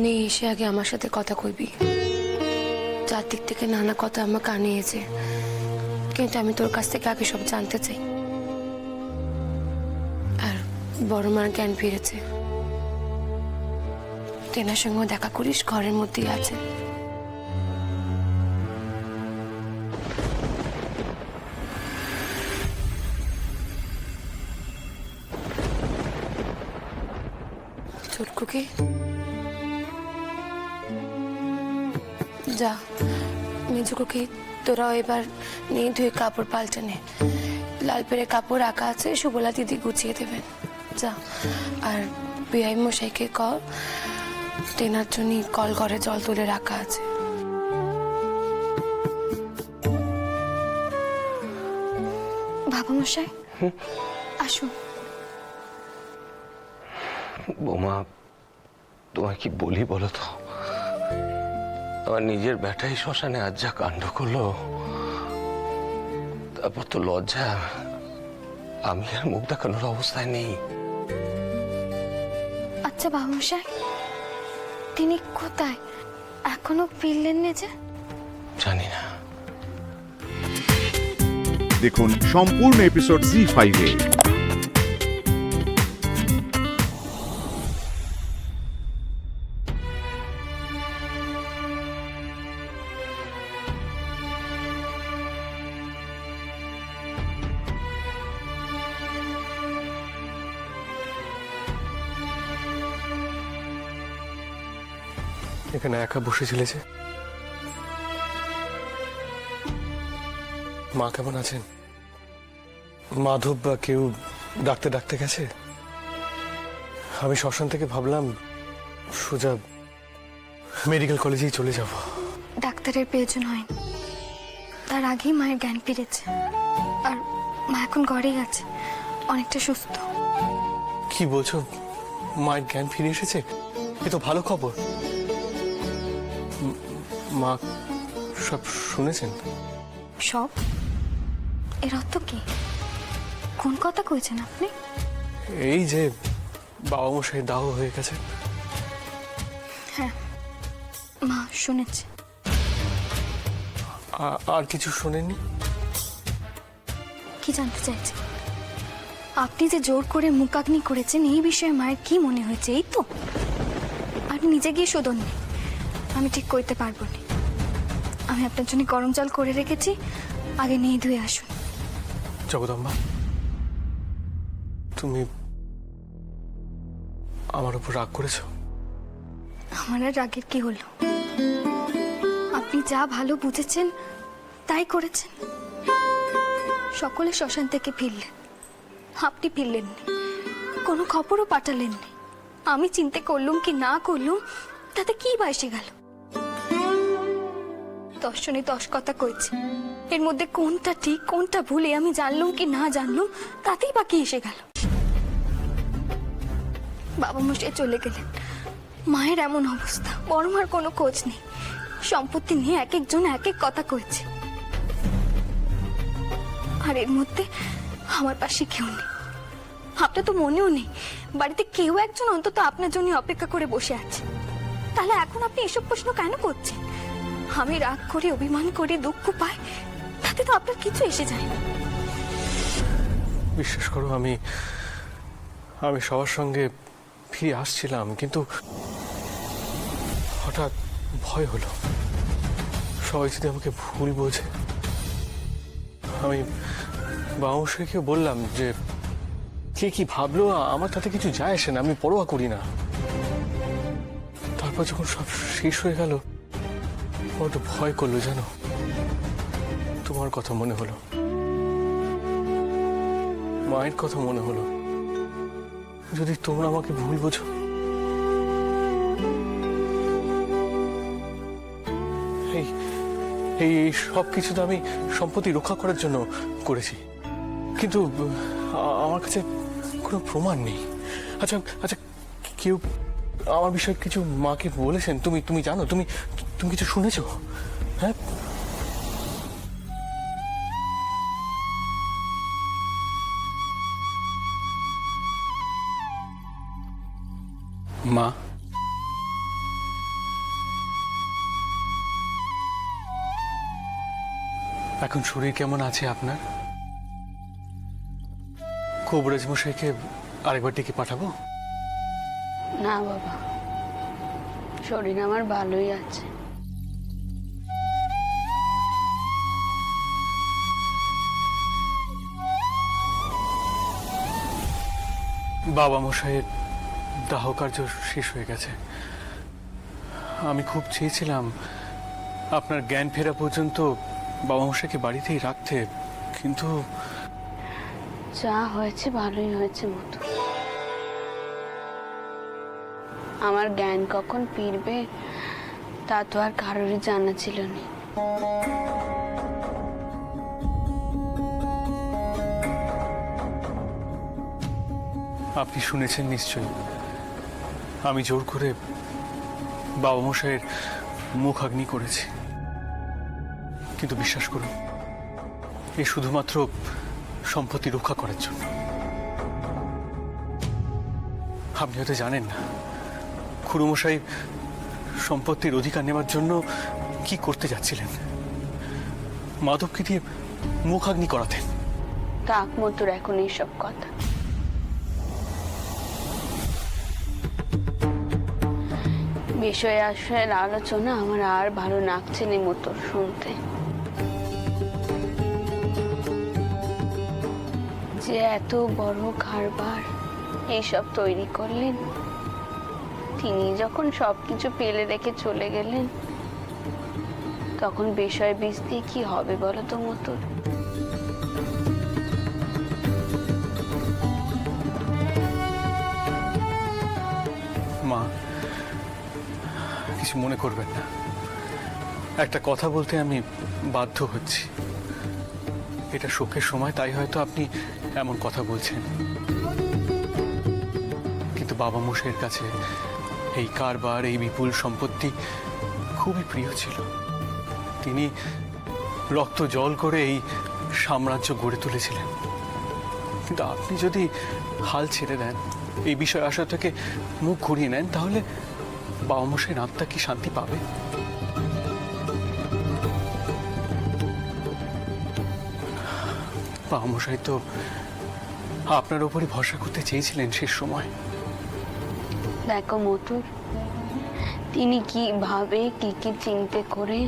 নেই এসে আগে আমার সাথে কথা কইবি। চারদিক থেকে নানা কথা আমার কানে এসে, কিন্তু আমি তোর কাছ থেকে আগে সব জানতে চাই। আর বড় মার জ্ঞান ফিরেছে, তেনার সঙ্গে দেখা করিস, ঘরের মধ্যেই আছে। ছোটকুকে যা, মেজুকুকে তোরাও এবার নিয়ে ধুয়ে কাপড় পাল্টে নে। লাল পেরে কাপড় রাখা আছে, সুবলা দিদি গুছিয়ে দেবেন। যা, আর বিআই মশাইকে কল, তেনার জন্য কল ঘরে জল তুলে রাখা আছে। বাবা মশাই আসুন। বৌমা, তোমায় কি বলি বলো তো? আমার নিজের বেটাই শ্মশানে আজ যা কাণ্ড করলো, তারপর তো লজ্জা আমি আর মুখ দেখানোর অবস্থায় নেই। আচ্ছা বাবা মশাই, তিনি কোথায়? এখনো ফিরলেন না যে? জানি না। দেখুন সম্পূর্ণ এপিসোড জি5 এ। এখানে একা বসেছিলে যে? মা কেমন আছেন? মাধব বা কেউ ডাকতে ডাকতে গেছে? আমি শ্মশান থেকে ভাবলাম সোজা মেডিকেল কলেজেই চলে যাব। ডাক্তারের প্রয়োজন হয়নি, তার আগেই মায়ের জ্ঞান ফিরেছে। আর মা এখন ঘরেই আছে, অনেকটা সুস্থ। কি বলছো? মায়ের জ্ঞান ফিরে এসেছে? এ তো ভালো খবর। মা সব শুনেছেন? সব? এর অর্থ কি? কোন কথা কইছেন আপনি? এই যে বাবা মশাই দাহ হয়ে গেছে। হ্যাঁ, মা শুনেছে। আর কিছু শোনেননি? কি জানতে চাইছে? আপনি যে জোর করে মুখাগ্নি করেছেন, এই বিষয়ে মায়ের কি মনে হয়েছে? এই তো, আর নিজে গিয়ে শোধন নেই। আমি ঠিক করতে পারবো না। আমি আপনার জন্য গরম জল করে রেখেছি, আগে নিয়ে ধুয়ে আসুন। জগদম্বা, তুমি আমার উপর রাগ করেছো? আমার আর রাগের কি হলো? আপনি যা ভালো বুঝেছেন তাই করেছেন। সকলে শ্মশান থেকে ফিরলেন, আপনি ফিরলেন না, কোনো খবরও পাঠালেন না। আমি চিন্তা করলুম কি না করলুম, তাতে কি বা এসে গেল? 10 জনে 10 কথা কইছে, এর মধ্যে কোনটা ঠিক কোনটা ভুলে আমি জানলুম কি না জানলুম, তাতেই বা কি এসে গেল? বাবা মশাই চলে গেলেন, মায়ের এমন অবস্থা, বড় মার কোনো খোঁজ নেই। সম্পত্তি নিয়ে এক একজন এক এক কথা কইছে, আর এর মধ্যে আমার পাশে কেউ নেই। আপনার তো মনেও নেই বাড়িতে কেউ একজন অন্তত আপনার জন্য অপেক্ষা করে বসে আছে। তাহলে এখন আপনি এসব প্রশ্ন কেন করছেন? আমি রাগ করে অভিমান করে দুঃখ পাই, তাতে তো আপনার কিছু এসে যায় না। বিশ্বাস করো, আমি সবার সঙ্গে ফিরে আসছিলাম, কিন্তু হঠাৎ ভয় হলো সবাই যদি আমাকে ভুল বোঝে। আমি বাবা মশাইকে বললাম যে কে কি ভাবলো আমার তাতে কিছু যায় আসে না, আমি পরোয়া করি না। তারপর যখন সব শেষ হয়ে গেল, আমার একটু ভয় করলো জানো। তোমার কথা মনে হলো, মায়ের কথা মনে হলো। যদি তোমরা আমাকে ভুল বোঝো, এই সব কিছু তো আমি সম্পত্তি রক্ষা করার জন্য করেছি, কিন্তু আমার কাছে কোনো প্রমাণ নেই। আচ্ছা আচ্ছা, কেউ আমার বিষয়ে কিছু মাকে বলেছেন? তুমি জানো? তুমি কিছু শুনেছো? হ্যাঁ, মা এখন শরীর কেমন আছে আপনার? কবিরাজ মশাইকে আরেকবার ডেকে পাঠাবো? না বাবা, শরীর আমার ভালোই আছে। বাবা মশাইয়ের দাহ কার্য শেষ হয়ে গেছে। আমি খুব চেয়েছিলাম আপনার জ্ঞান ফেরা পর্যন্ত বাবা মশাইকে বাড়িতেই রাখতে, কিন্তু যা হয়েছে ভালোই হয়েছে মতো। আমার জ্ঞান কখন ফিরবে তা তো আর কারোরই জানা ছিল না। আপনি শুনেছেন নিশ্চয়ই আমি জোর করে বাবা মশাইয়ের মুখাগ্নি করেছি, কিন্তু বিশ্বাস করুন এ শুধুমাত্র সম্পত্তি রক্ষা করার জন্য। আপনি হয়তো জানেন না খুড়োমশাই সম্পত্তির অধিকার নেওয়ার জন্য কি করতে যাচ্ছিলেন। মাধবকে দিয়ে মুখাগ্নি করাতেন। থাক মতুর এখন এইসব কথা। বিষয়ে আশয়ের আলোচনা আমার আর ভালো লাগছে না মতুর শুনতে। যে এত বড় কারবার এইসব তৈরি করলেন, তিনি যখন সবকিছু ফেলে রেখে চলে গেলেন, তখন বিষয় বীজ দিয়ে কি হবে বলো তো মতুর? মা, কিছু মনে করবেন না, একটা কথা বলতে আমি বাধ্য হচ্ছি। এটা শোকের সময়, তাই হয়তো আপনি এমন কথা বলছেন, কিন্তু বাবা মশাইয়ের কাছে এই কারবার, এই বিপুল সম্পত্তি খুবই প্রিয় ছিল। তিনি রক্ত জল করে এই সাম্রাজ্য গড়ে তুলেছিলেন। কিন্তু আপনি যদি হাল ছেড়ে দেন, এই বিষয় আশা থেকে মুখ ঘুরিয়ে নেন, তাহলে বাবা মশাইয়ের আত্মা কি শান্তি পাবে? বাবা মশাই তো আপনার উপরই ভরসা করতে চেয়েছিলেন শেষ সময়। দেখো মতুর, তিনি কিভাবে কি কি চিন্তা করে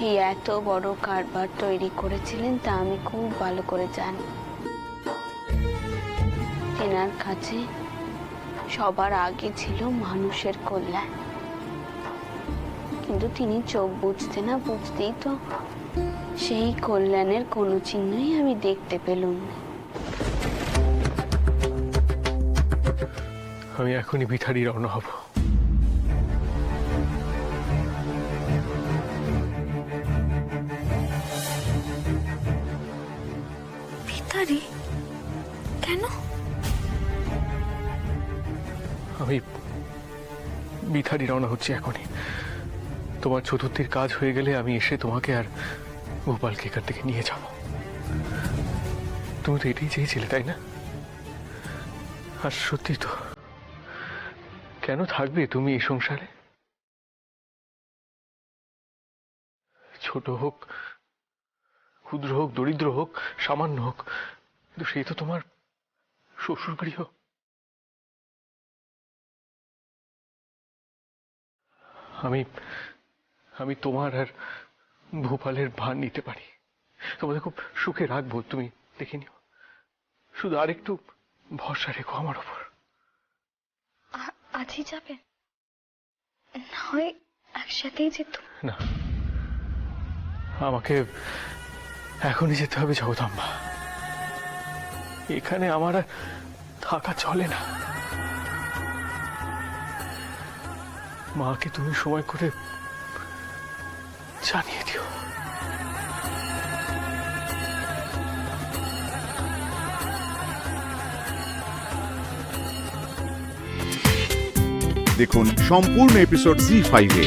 এই এত বড় কারবার তৈরি করেছিলেন তা আমি খুব ভালো করে জানি। তেনার কাছে সবার আগে ছিল মানুষের কল্যাণ, কিন্তু তিনি চোখ বুঝতে না বুঝতেই তো সেই কল্যাণের কোনো চিহ্নই আমি দেখতে পেলুম না। আমি এখনই ভিখারি রওনা হব। ভিখারি? কেন? আমি ভিখারি রওনা হচ্ছি এখনই। তোমার চতুর্থীর কাজ হয়ে গেলে আমি এসে তোমাকে আর গোপালকে এখান থেকে নিয়ে যাব। তুমি তো এটাই চেয়েছিলে, তাই না? আর সত্যি তো, কেন থাকবে তুমি এই সংসারে? ছোট হোক, ক্ষুদ্র হোক, দরিদ্র হোক, সামান্য হোক, কিন্তু সেই তো তোমার শ্বশুর গৃহ। আমি তোমার আর ভূপালের ভার নিতে পারি, তোমাদের খুব সুখে রাখবো, তুমি দেখে নিও। শুধু আরেকটু ভরসা রেখো আমার উপর। আজই যাবেন? না হয় একসাথেই যেত। না, আমাকে এখনই যেতে হবে জগদম্বা। এখানে আমার আর থাকা চলে না। মাকে তুমি সময় করে জানিয়ে দিও। দেখুন সম্পূর্ণ এপিসোড জি5-এ।